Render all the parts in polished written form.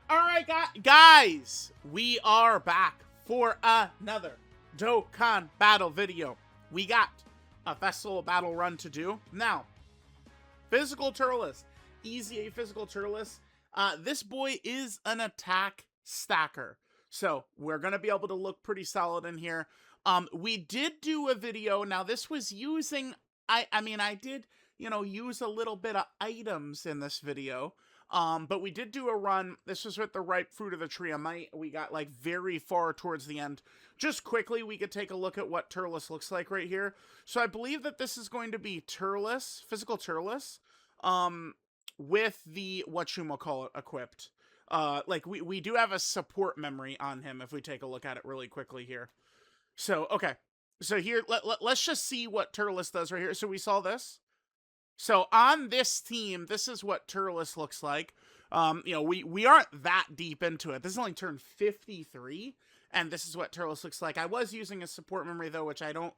Alright, guys, we are back for another Dokkan battle video. We got a festival battle run to do. Now, Physical Turles, EZA Physical Turles, this boy is an attack stacker. So, we're going to be able to look pretty solid in here. We did do a video. Now, this was using, I did, use a little bit of items in this video. But we did do a run. This was with the ripe fruit of the tree of might. We got like very far towards the end. Just quickly, we could take a look at what Turles looks like right here. So I believe that this is going to be Turles, Physical Turles, with the whatchamacallit equipped. Like we do have a support memory on him if we take a look at it really quickly here. So, okay. So here, let's just see what Turles does right here. So we saw this. So on this team, this is what Turles looks like. We aren't that deep into it. This is only turned 53, and this is what Turles looks like. I was using a support memory, though, which I don't...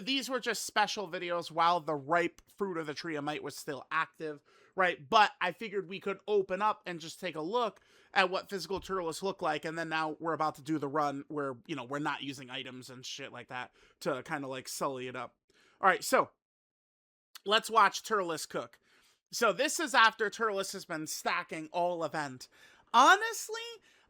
These were just special videos while the ripe fruit of the tree of might was still active, right? But I figured we could open up and just take a look at what Physical Turles look like, and then now we're about to do the run where, we're not using items and shit like that to kind of, like, sully it up. All right, so... let's watch Turles cook. So this is after Turles has been stacking all event. Honestly,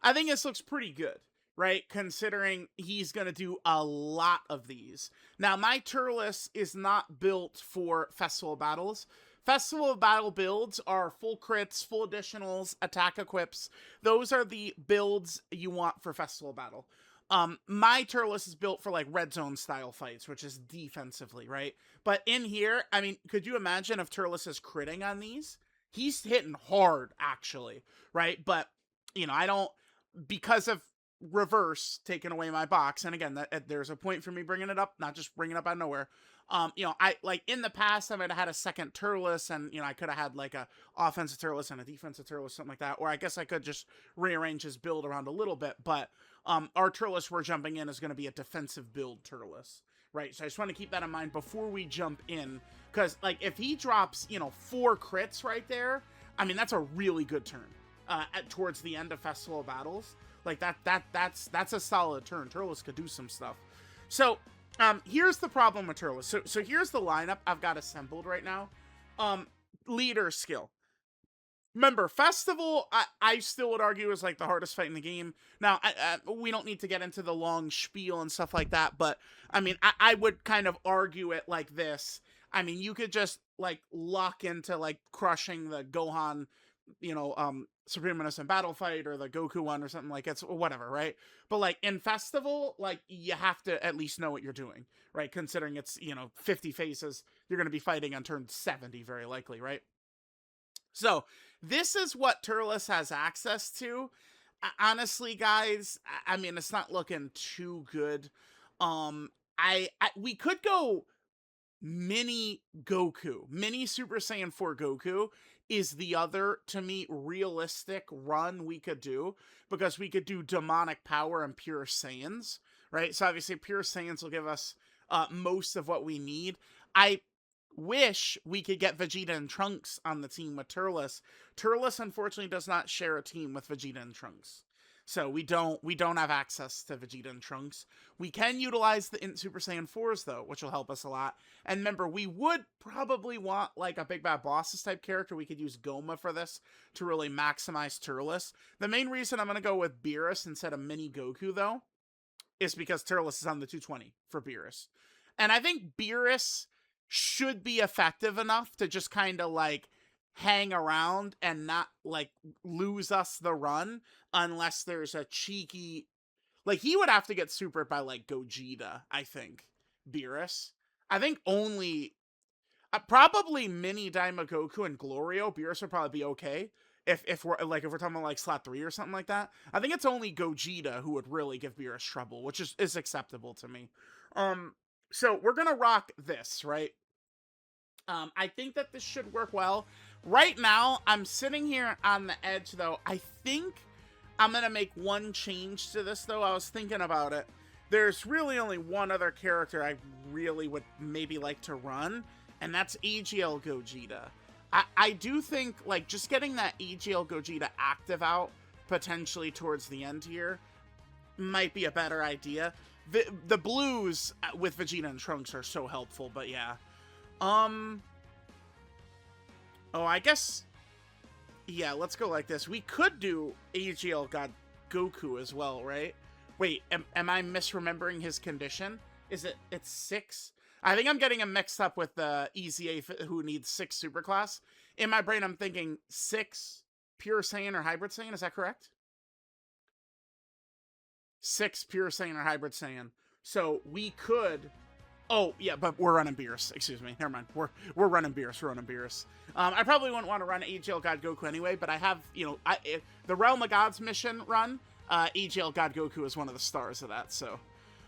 I think this looks pretty good, right? Considering he's going to do a lot of these. Now, my Turles is not built for festival battles. Festival battle builds are full crits, full additionals, attack equips. Those are the builds you want for festival battle. My Turles is built for like red zone style fights, which is defensively, right? But in here, I mean, could you imagine if Turles is critting on these? He's hitting hard, actually, right? But, I don't, because of reverse taking away my box, and again, there's a point for me bringing it up, not just bringing it up out of nowhere. I, like, in the past, I might have had a second Turles, and, I could have had, like, a offensive Turles and a defensive Turles, something like that, or I guess I could just rearrange his build around a little bit, but, our Turles we're jumping in is going to be a defensive build Turles, right? So I just want to keep that in mind before we jump in, because, like, if he drops, 4 crits right there, I mean, that's a really good turn, towards the end of festival battles. Like, that's a solid turn. Turles could do some stuff. So, here's the problem with Turles. So here's the lineup I've got assembled right now. Leader skill. Remember, Festival, I still would argue is like the hardest fight in the game. Now, we don't need to get into the long spiel and stuff like that, but I mean, I would kind of argue it like this. I mean, you could just like lock into like crushing the Gohan, Supreme Innocent Battle fight or the Goku one or something like it's whatever, right? But like in Festival, like you have to at least know what you're doing, right? Considering it's, 50 phases, you're going to be fighting on turn 70 very likely, right? So this is what Turles has access to. Honestly, guys, I mean, it's not looking too good. We could go mini Goku. Mini Super Saiyan 4 Goku is the other, to me, realistic run we could do, because we could do Demonic Power and Pure Saiyans, right? So obviously Pure Saiyans will give us most of what we need. I wish we could get Vegeta and Trunks on the team with Turles. Turles, unfortunately, does not share a team with Vegeta and Trunks. So we don't have access to Vegeta and Trunks. We can utilize the Super Saiyan 4s, though, which will help us a lot. And remember, we would probably want, like, a Big Bad Bosses type character. We could use Goma for this to really maximize Turles. The main reason I'm going to go with Beerus instead of Mini Goku, though, is because Turles is on the 220 for Beerus. And I think Beerus should be effective enough to just kind of, like, hang around and not, like, lose us the run unless there's a cheeky... Like, he would have to get supered by, like, Gogeta, I think. Beerus. I think only... probably Mini Daimagoku and Glorio, Beerus would probably be okay. If we're talking about, like, slot 3 or something like that. I think it's only Gogeta who would really give Beerus trouble, which is acceptable to me. So we're gonna rock this, right? I think that this should work well. Right now, I'm sitting here on the edge, though. I think I'm going to make one change to this, though. I was thinking about it. There's really only one other character I really would maybe like to run, and that's AGL Gogeta. I do think, like, just getting that AGL Gogeta active out potentially towards the end here might be a better idea. The blues with Vegeta and Trunks are so helpful, but yeah. Oh, I guess... Yeah, let's go like this. We could do AGL God Goku as well, right? Wait, am I misremembering his condition? It's 6? I think I'm getting him mixed up with the EZA who needs 6 superclass. In my brain, I'm thinking 6 Pure Saiyan or Hybrid Saiyan. Is that correct? 6 Pure Saiyan or Hybrid Saiyan. So we could... Oh, yeah, but we're running Beerus. Excuse me. Never mind. We're running Beerus. We're running Beerus. I probably wouldn't want to run AGL God Goku anyway, but I have, you know, the Realm of Gods mission run, AGL God Goku is one of the stars of that, so...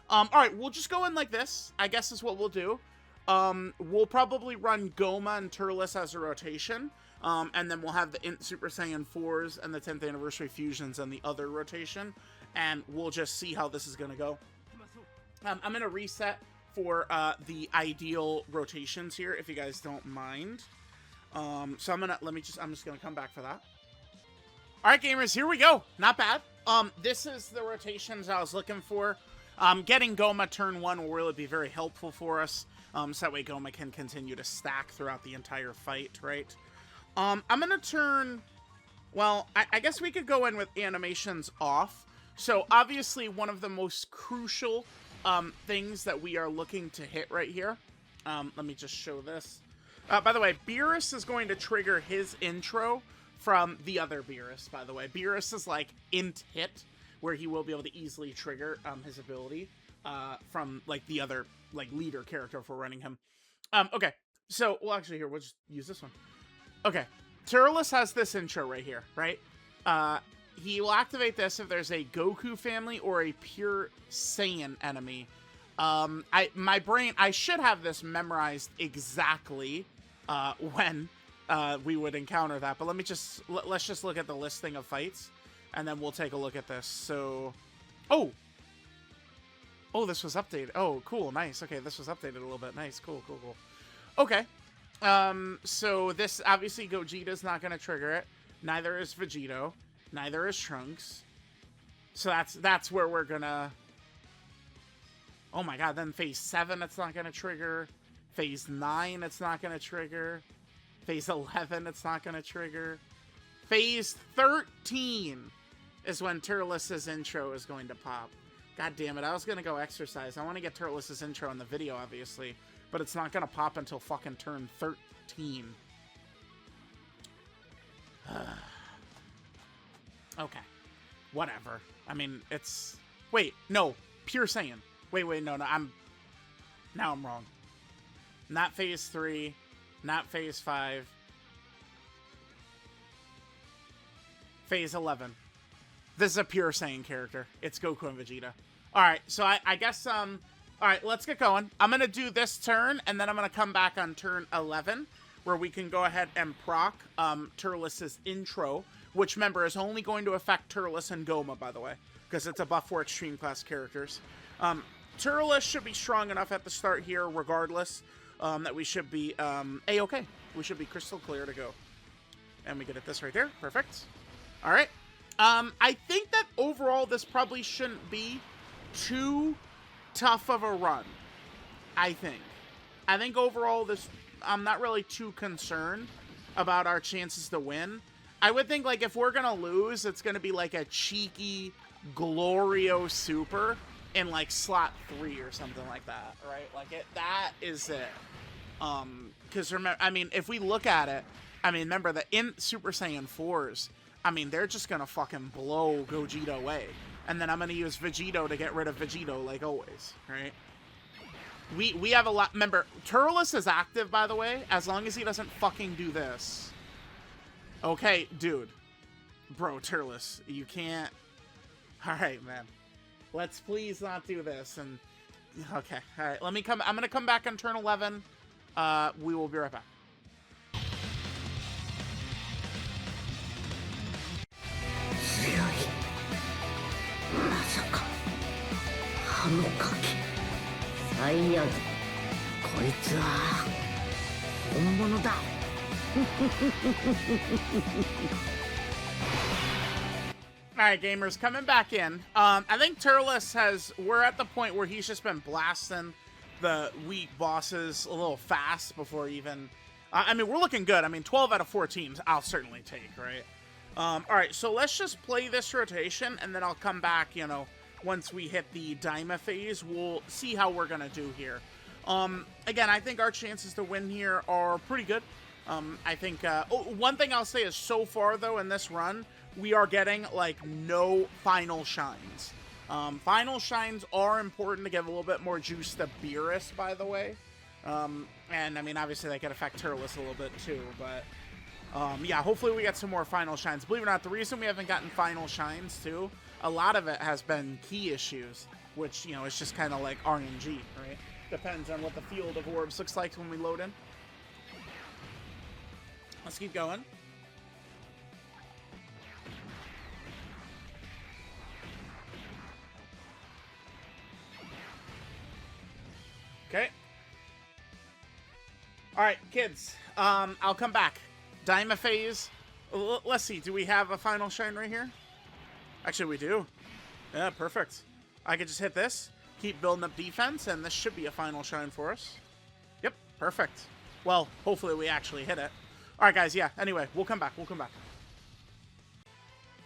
all right, we'll just go in like this, I guess is what we'll do. We'll probably run Goma and Turles as a rotation, and then we'll have the Int Super Saiyan 4s and the 10th Anniversary Fusions and the other rotation, and we'll just see how this is going to go. I'm going to reset for the ideal rotations here, if you guys don't mind. So I'm just going to come back for that. All right, gamers, here we go. Not bad. This is the rotations I was looking for. Getting Goma turn 1 will really be very helpful for us. So that way Goma can continue to stack throughout the entire fight, right? I'm going to turn... Well, I guess we could go in with animations off. So, obviously, one of the most crucial things that we are looking to hit right here. Let me just show this. By the way, Beerus is going to trigger his intro from the other Beerus, by the way. Beerus is like int hit, where he will be able to easily trigger his ability from like the other like leader character if we're running him. Okay, so well actually here we'll just use this one. Okay, Turles has this intro right here, right? He will activate this if there's a Goku family or a pure Saiyan enemy. I should have this memorized exactly when we would encounter that, but let's just look at the listing of fights. And then we'll take a look at this. So, oh, this was updated. Oh, cool, nice. Okay, this was updated a little bit. Nice, cool. Okay, so this obviously Gogeta's not gonna trigger it. Neither is Vegito. Neither is Trunks. So that's where we're gonna. Oh my God! Then Phase 7, it's not gonna trigger. Phase 9, it's not gonna trigger. Phase 11, it's not gonna trigger. Phase 13 is when Turles' intro is going to pop. God damn it, I was going to go exercise. I want to get Turles' intro in the video, obviously. But it's not going to pop until fucking turn 13. Okay. Whatever. I mean, it's... Wait, no. Pure Saiyan. Wait, no. Now I'm wrong. Not Phase 3. Not Phase 5. Phase 11. This is a pure Saiyan character. It's Goku and Vegeta. Alright, so I guess, alright, let's get going. I'm gonna do this turn, and then I'm gonna come back on turn 11, where we can go ahead and proc, Turles' intro, which, remember, is only going to affect Turles and Goma, by the way, because it's a buff for extreme class characters. Turles should be strong enough at the start here, regardless, that we should be, A-okay. We should be crystal clear to go. And we get it this right there. Perfect. Alright. I think that overall this probably shouldn't be too tough of a run. I think overall this, I'm not really too concerned about our chances to win. I would think like if we're gonna lose, it's gonna be like a cheeky Glorio Super in like slot 3 or something like that, right? Like that is it. Because remember, I mean, if we look at it, I mean, remember the Int Super Saiyan 4s. I mean, they're just gonna fucking blow Gogeta away. And then I'm gonna use Vegito to get rid of Vegito, like always, right? We have a lot... Remember, Turles is active, by the way, as long as he doesn't fucking do this. Okay, dude. Bro, Turles, you can't... Alright, man. Let's please not do this, and... Okay, alright, let me come... I'm gonna come back on turn 11. We will be right back. Alright, gamers, coming back in. I think Turles we're at the point where he's just been blasting the weak bosses a little fast before even... I mean, we're looking good. I mean, 12 out of 14, I'll certainly take, right? Alright, so let's just play this rotation, and then I'll come back, you know, once we hit the Dyma phase. We'll see how we're gonna do here. Again, I think our chances to win here are pretty good. I think, one thing I'll say is so far, though, in this run, we are getting, like, no final shines. Final shines are important to give a little bit more juice to Beerus, by the way. And, I mean, obviously that could affect Turles a little bit, too, but... yeah, hopefully we get some more final shines. Believe it or not, the reason we haven't gotten final shines, too, a lot of it has been key issues, which, you know, is just kind of like RNG, right? Depends on what the field of orbs looks like when we load in. Let's keep going. Okay. Alright, kids. I'll come back. Dyma phase. Let's see. Do we have a final shine right here? Actually, we do. Yeah, perfect. I could just hit this, keep building up defense, and this should be a final shine for us. Yep, perfect. Well, hopefully we actually hit it. Alright, guys, yeah. Anyway, we'll come back. We'll come back.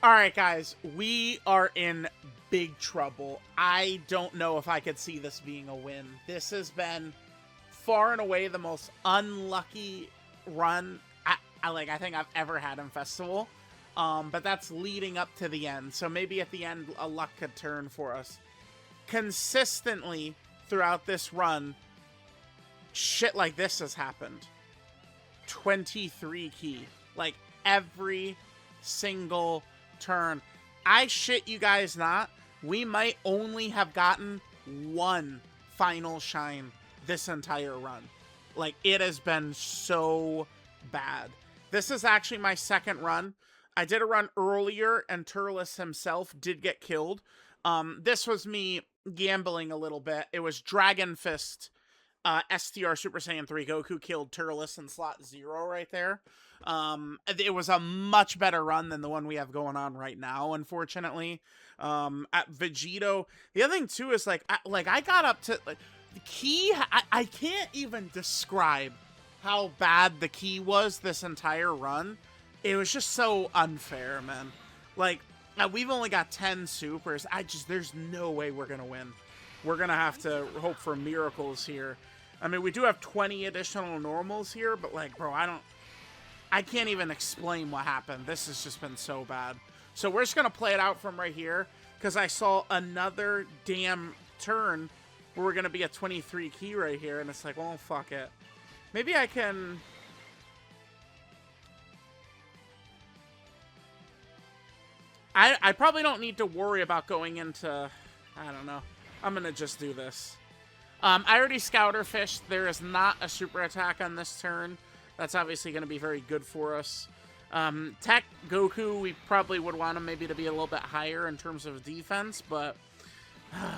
Alright, guys. We are in big trouble. I don't know if I could see this being a win. This has been far and away the most unlucky run I think I've ever had in Festival. But that's leading up to the end. So maybe at the end, a luck could turn for us. Consistently throughout this run, shit like this has happened. 23 key. Like, every single turn. I shit you guys not. We might only have gotten one final shine this entire run. Like, it has been so bad. This is actually my second run. I did a run earlier, and Turles himself did get killed. This was me gambling a little bit. It was Dragon Fist, STR Super Saiyan 3. Goku killed Turles in slot 0 right there. It was a much better run than the one we have going on right now, unfortunately. At Vegito, the other thing, too, is, like, I got up to... Like, the key, I can't even describe how bad the key was this entire run. It was just so unfair, man. Like, we've only got 10 supers. There's no way we're gonna win. We're gonna have to hope for miracles here. I mean, we do have 20 additional normals here, but, like, bro, I can't even explain what happened. This has just been so bad. So we're just gonna play it out from right here, because I saw another damn turn where we're gonna be at 23 key right here, and it's like, well, fuck it. Maybe I can... I probably don't need to worry about going into... I don't know. I'm gonna just do this. I already Scouter Fished. There is not a super attack on this turn. That's obviously going to be very good for us. Tech Goku, we probably would want him maybe to be a little bit higher in terms of defense, but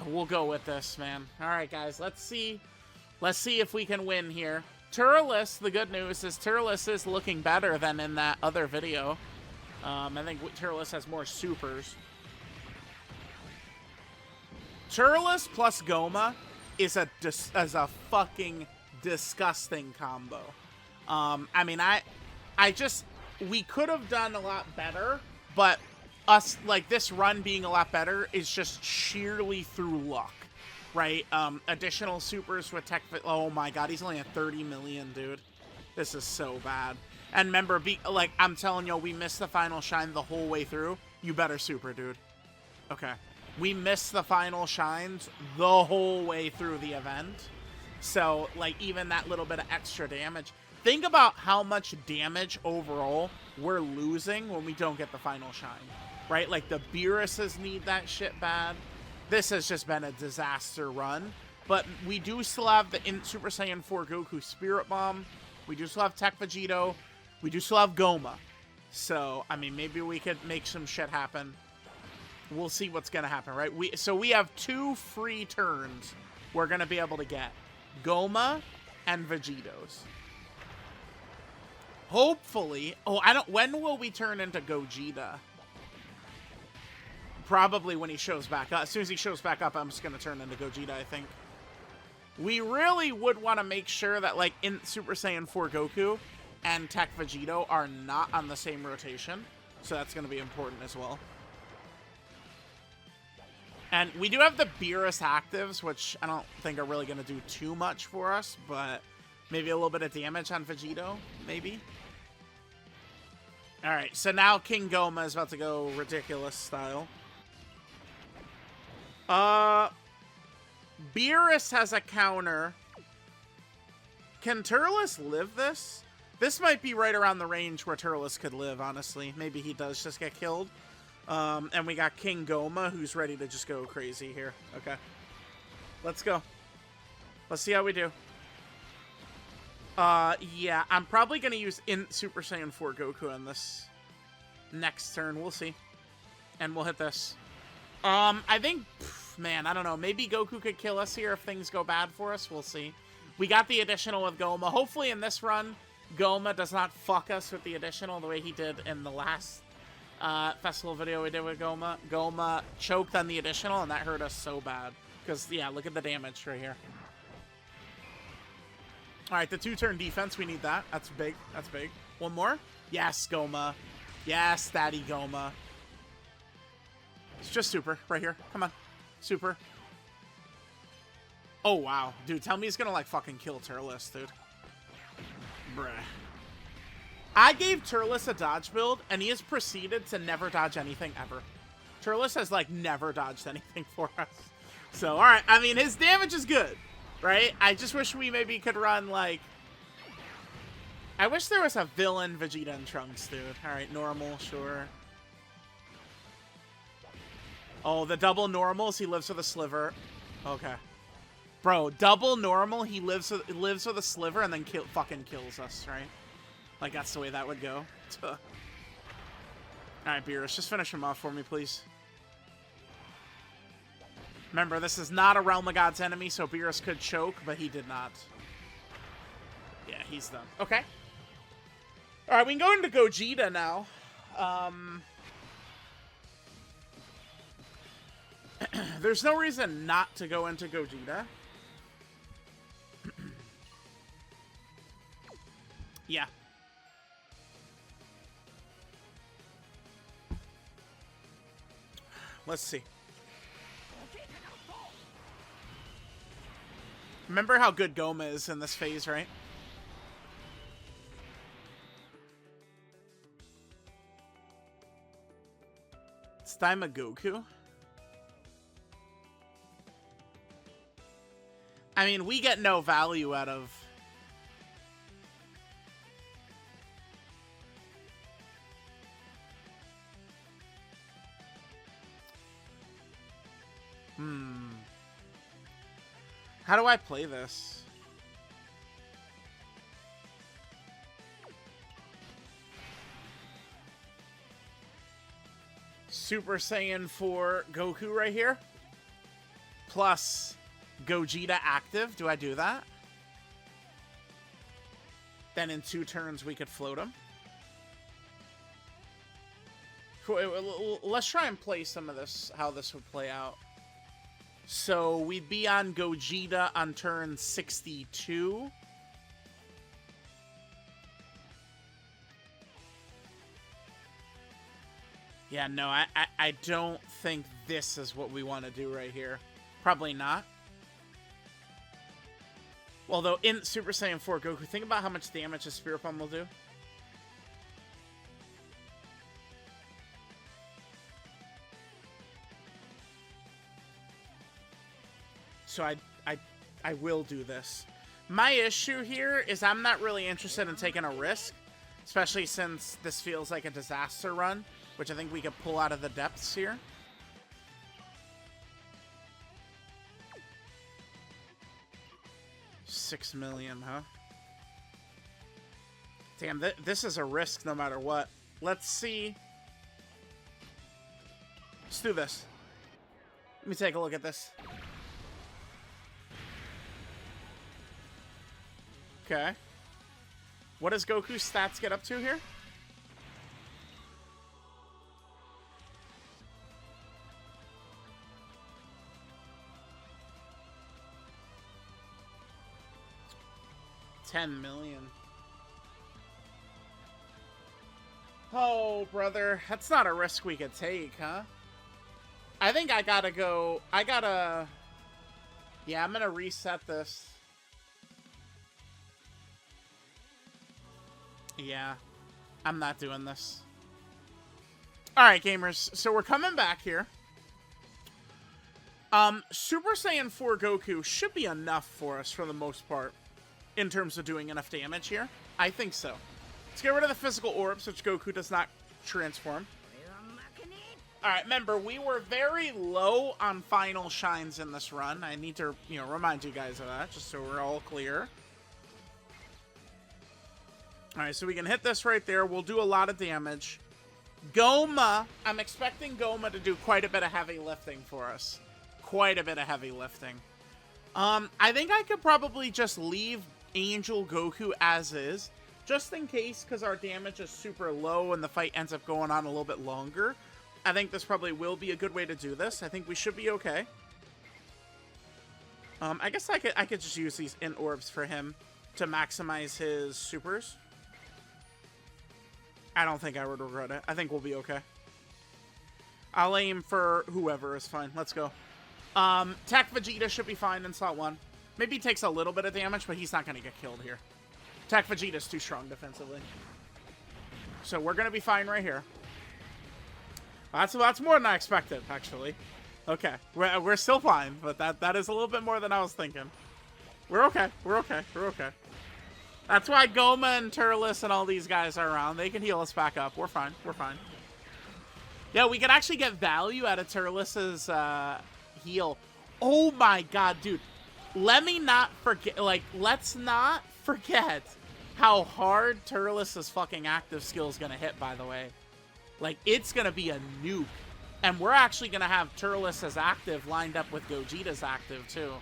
we'll go with this, man. All right, guys, let's see. Let's see if we can win here. Turles, the good news is Turles is looking better than in that other video. I think Turles has more supers. Turles plus Goma is a fucking disgusting combo. I mean, we could have done a lot better, but us, like, this run being a lot better is just sheerly through luck, right? Additional supers with tech, oh my god, he's only at 30 million, dude. This is so bad. And remember, like, I'm telling you, we missed the final shine the whole way through. You better super, dude. Okay. We missed the final shines the whole way through the event. So, like, even that little bit of extra damage. Think about how much damage overall we're losing when we don't get the final shine, right? Like, the Beeruses need that shit bad. This has just been a disaster run. But we do still have the Super Saiyan 4 Goku Spirit Bomb. We do still have Tech Vegito. We do still have Goma. So, I mean, maybe we could make some shit happen. We'll see what's going to happen, right? So we have 2 free turns we're going to be able to get. Goma and Vegitos. Hopefully... Oh, when will we turn into Gogeta? Probably when he shows back up. As soon as he shows back up, I'm just going to turn into Gogeta, I think. We really would want to make sure that, like, in Super Saiyan 4 Goku and Tech Vegito are not on the same rotation. So that's going to be important as well. And we do have the Beerus actives, which I don't think are really going to do too much for us, but maybe a little bit of damage on Vegito, maybe. Alright, so now King Goma is about to go ridiculous style. Beerus has a counter. Can Turles live this? This might be right around the range where Turles could live, honestly. Maybe he does just get killed. And we got King Goma, who's ready to just go crazy here. Okay. Let's go. Let's see how we do. Yeah, I'm probably going to use Super Saiyan 4 Goku on this next turn. We'll see. And we'll hit this. I think, man, I don't know. Maybe Goku could kill us here if things go bad for us. We'll see. We got the additional with Goma. Hopefully in this run, Goma does not fuck us with the additional the way he did in the last festival video we did with Goma. Goma choked on the additional, and that hurt us so bad. Because, yeah, look at the damage right here. Alright, the 2-turn defense, we need that. That's big. That's big. One more? Yes, Goma. Yes, Daddy Goma. It's just super right here. Come on. Super. Oh, wow. Dude, tell me he's gonna, like, fucking kill Turles, dude. Bruh. I gave Turles a dodge build, and he has proceeded to never dodge anything ever. Turles has, like, never dodged anything for us. So, alright. I mean, his damage is good, right? I just wish we maybe could run, like... I wish there was a villain Vegeta and Trunks, dude. Alright, normal, sure. Oh, the double normals, he lives with a sliver. Okay. Bro, double normal, he lives with a sliver and then fucking kills us, right? Like, that's the way that would go. Alright, Beerus, just finish him off for me, please. Remember, this is not a Realm of God's enemy, so Beerus could choke, but he did not. Yeah, he's done. Okay. Alright, we can go into Gogeta now. There's no reason not to go into Gogeta. Yeah. Let's see. Remember how good Goma is in this phase, right? It's time of Goku. I mean, we get no value out of... How do I play this? Super Saiyan 4 Goku right here. Plus Gogeta active. Do I do that? Then in 2 turns we could float him. Let's try and play some of this, how this would play out. So we'd be on Gogeta on turn 62. Yeah, no, I don't think this is what we want to do right here. Probably not. Although in Super Saiyan 4 Goku, think about how much damage a Spirit Bomb will do. So I will do this. My issue here is I'm not really interested in taking a risk, especially since this feels like a disaster run, which I think we could pull out of the depths here. $6 million, huh? Damn, this is a risk no matter what. Let's see. Let's do this. Let me take a look at this. Okay. What does Goku's stats get up to here? 10 million. Oh, brother. That's not a risk we could take, huh? I think I gotta go... Yeah, I'm gonna reset this. Yeah. I'm not doing this. Alright, gamers. So we're coming back here. Super Saiyan 4 Goku should be enough for us for the most part. In terms of doing enough damage here. I think so. Let's get rid of the physical orbs, which Goku does not transform. Alright, remember, we were very low on final shines in this run. I need to, remind you guys of that, just so we're all clear. Alright, so we can hit this right there. We'll do a lot of damage. Goma, I'm expecting Goma to do quite a bit of heavy lifting for us. Quite a bit of heavy lifting. I think I could probably just leave Angel Goku as is. Just in case, because our damage is super low and the fight ends up going on a little bit longer. I think this probably will be a good way to do this. I think we should be okay. I guess I could just use these int orbs for him to maximize his supers. I don't think I would regret it. I think we'll be okay. I'll aim for whoever is fine. Let's go. Tech Vegeta should be fine in slot 1. Maybe he takes a little bit of damage, but he's not going to get killed here. Tech Vegeta's too strong defensively. So we're going to be fine right here. That's more than I expected, actually. Okay. We're still fine, but that is a little bit more than I was thinking. We're okay. We're okay. We're okay. That's why Goma and Turles and all these guys are around. They can heal us back up. We're fine. We're fine. Yeah, we can actually get value out of Turles' heal. Oh my god, dude. Let me not forget, let's not forget how hard Turles' fucking active skill is gonna hit, by the way. It's gonna be a nuke. And we're actually gonna have Turles' active lined up with Gogeta's active, too.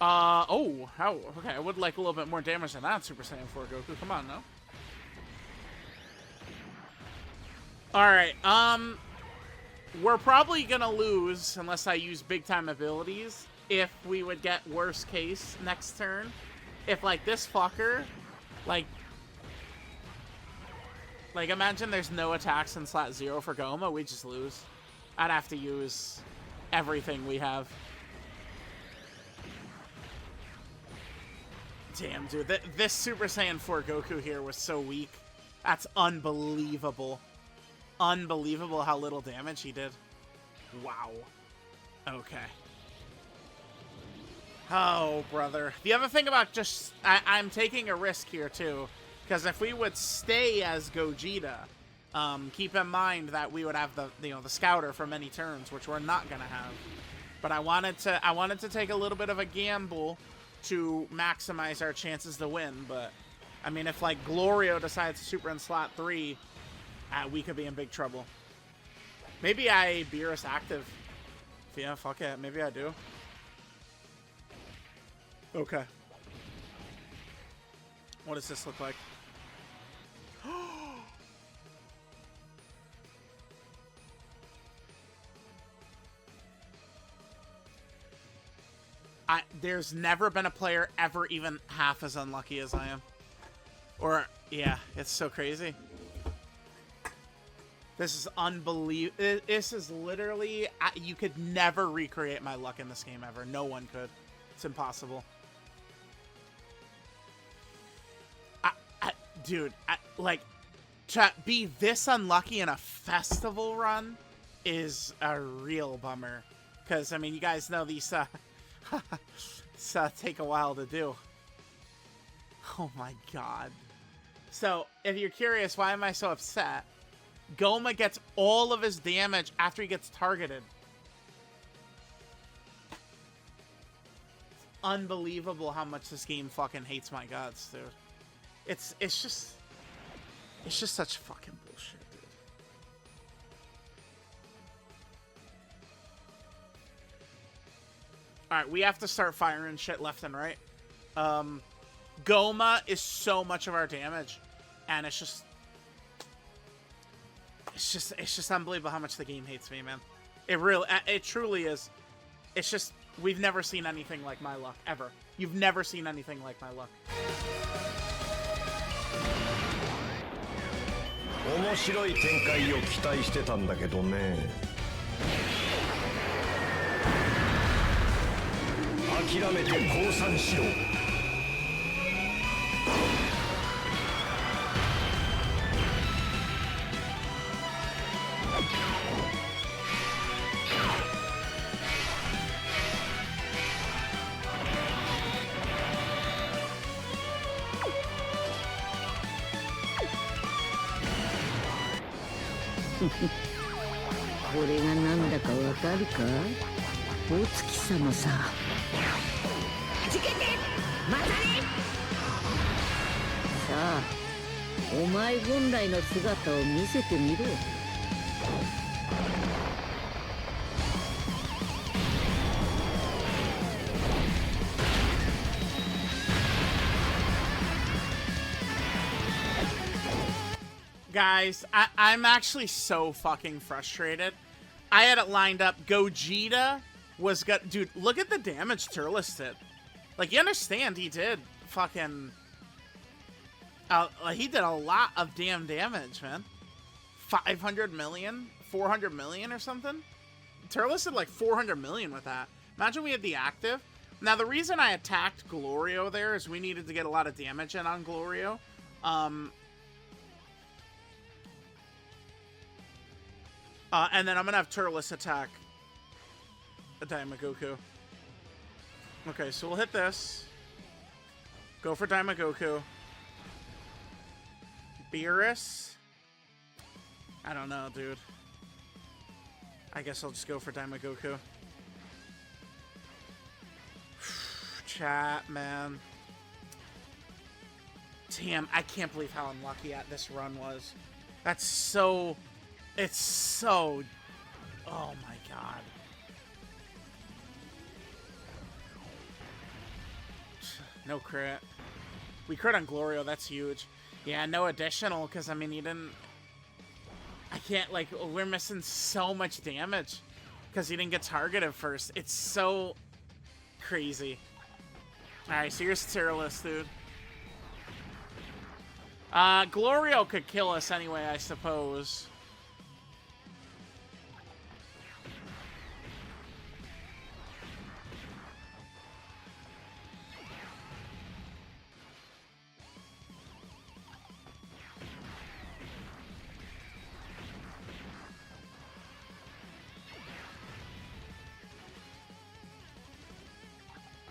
Okay, I would like a little bit more damage than that, Super Saiyan 4 Goku. Come on, now. Alright, we're probably gonna lose, unless I use big-time abilities, if we would get worst case next turn. If, this fucker, imagine there's no attacks in slot 0 for Goma, we just lose. I'd have to use everything we have. Damn, dude, this Super Saiyan 4 Goku here was so weak. That's unbelievable. Unbelievable how little damage he did. Wow. Okay. Oh, brother. The other thing about just... I'm taking a risk here, too. Because if we would stay as Gogeta, keep in mind that we would have the Scouter for many turns, which we're not going to have. But I wanted to take a little bit of a gamble to maximize our chances to win. But, I mean, if, Glorio decides to super in slot 3... we could be in big trouble. Maybe I Beerus active. Yeah, fuck it. Maybe I do. Okay. What does this look like? There's never been a player ever even half as unlucky as I am. Or, yeah, it's so crazy. This is unbelievable. This is literally... You could never recreate my luck in this game ever. No one could. It's impossible. Dude, to be this unlucky in a festival run is a real bummer. Because, I mean, you guys know these take a while to do. Oh my god. So, if you're curious, why am I so upset? Goma gets all of his damage after he gets targeted. It's unbelievable how much this game fucking hates my guts, dude. It's just such fucking bullshit, dude. Alright, we have to start firing shit left and right. Goma is so much of our damage, and it's just unbelievable how much the game hates me, man. It truly is. It's just, We've never seen anything like my luck, ever. You've never seen anything like my luck. 面白い展開を期待してたんだけどね。諦めて降参しろ。これがなんだかわかるか？お月様さ。じけてまたね。さあ、お前本来の姿を見せてみろ。Guys, I'm actually so fucking frustrated. I had it lined up. Gogeta was got. Dude, look at the damage Turles did. Like, you understand he did fucking. He did a lot of damn damage, man. 500 million? 400 million or something? Turles did like 400 million with that. Imagine we had the active. Now, the reason I attacked Glorio there is we needed to get a lot of damage in on Glorio. And then I'm gonna have Turles attack a Daimagoku. Okay, so we'll hit this. Go for Daimagoku. Beerus? I don't know, dude. I guess I'll just go for Daimagoku. Chat, man. Damn, I can't believe how unlucky this run was. That's so... It's so... Oh my god. No crit. We crit on Glorio, that's huge. Yeah, no additional, because, I mean, you didn't... I can't, like, we're missing so much damage. Because he didn't get targeted first. It's so... crazy. Alright, so here's Turles, dude. Glorio could kill us anyway, I suppose.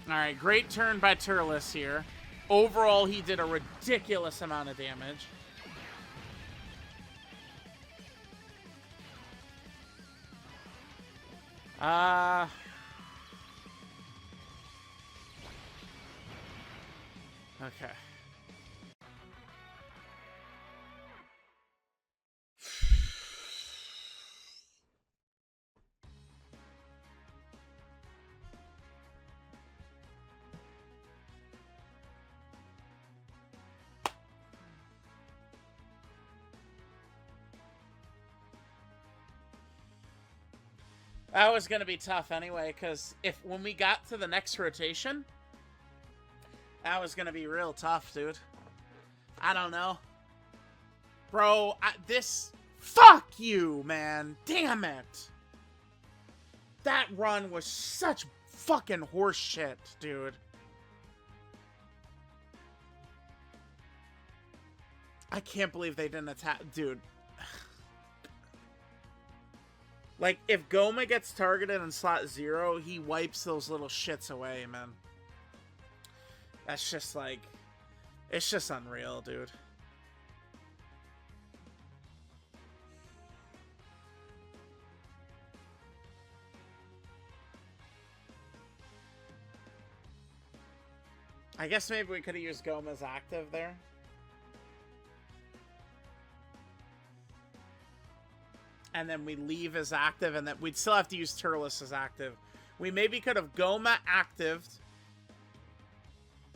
Alright, great turn by Turles here. Overall, he did a ridiculous amount of damage. Okay. That was going to be tough anyway, because when we got to the next rotation, that was going to be real tough, dude. I don't know. Bro, fuck you, man. Damn it. That run was such fucking horse shit, dude. I can't believe they didn't attack. Dude. Like, if Goma gets targeted in slot 0, he wipes those little shits away, man. That's just like... It's just unreal, dude. I guess maybe we could have used Goma's active there. And then we leave as active, and then we'd still have to use Turles as active. We maybe could have Goma actived,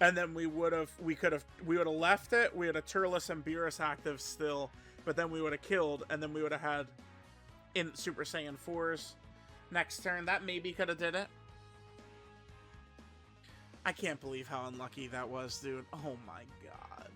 and then we would have left it. We had a Turles and Beerus active still, but then we would have killed, and then we would have had in Super Saiyan 4s next turn. That maybe could have did it. I can't believe how unlucky that was, dude. Oh my god.